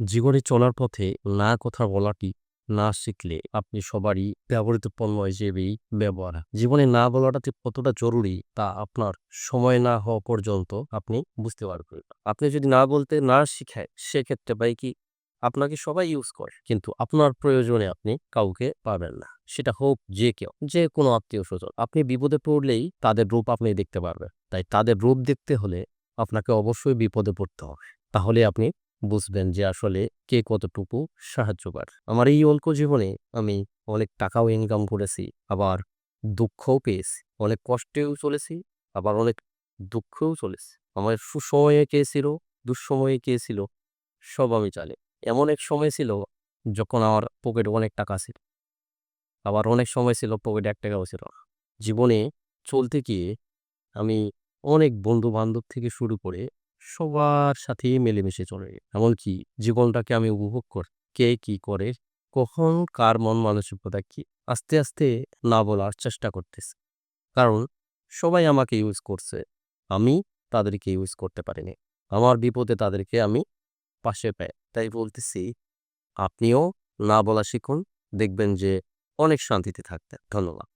জীবনে চলার পথে না কথা বলাটি না শিখলে আপনি সবারই ব্যবহৃত পণ্য হিসেবেই ব্যবহার হয়। জীবনে না বলাটা যে কতটা জরুরি তা আপনার সময় না হওয়া পর্যন্ত আপনি বুঝতে পারবেন না। আপনি যদি না বলতে না শিখায় সেক্ষেত্রে ভাই কি আপনাকে সবাই ইউজ করে কিন্তু আপনার প্রয়োজনে আপনি কাউকে পাবেন না। সেটা হোক যে কেউ, যে কোনো আত্মীয়-স্বজন। আপনি বিপদে পড়লেই তাদের রূপ আপনি দেখতে পারবেন। তাই তাদের রূপ দেখতে হলে আপনাকে অবশ্যই বিপদে পড়তে হবে। তাহলে আপনি বুঝবেন যে আসলে কে কতটুকু সাহায্য করে। আমার এই অল্প জীবনে আমি অনেক টাকাও ইনকাম করেছি, আবার দুঃখও পেয়েছি। অনেক কষ্টেও চলেছি, আবার অনেক দুঃখেও চলেছি। আমার সুসময়ে কে ছিল, দুঃসময়ে কে ছিল, সব আমি জানি। এমন এক সময় ছিল যখন আমার পকেটে অনেক টাকা ছিল। আবার অনেক সময় ছিল পকেটে ৳১ ছিল না। জীবনে চলতে গিয়ে আমি অনেক বন্ধু-বান্ধব থেকে শুরু করে সবার সাথেই মিলেমিশে চলে। এমনকি জীবনটাকে আমি উপভোগ করি। কে কি করে, কখন কার মন মানসিকতা কি, আস্তে, আস্তে না বলার চেষ্টা করতেছি। কারণ সবাই আমাকে ইউজ করছে। আমি তাদেরকে ইউজ করতে পারিনি। আমার বিপদে তাদেরকে আমি পাশে পাই। তাই বলতেছি আপনিও না বলা শিখুন। দেখবেন যে অনেক শান্তিতে থাকতেন। ধন্যবাদ।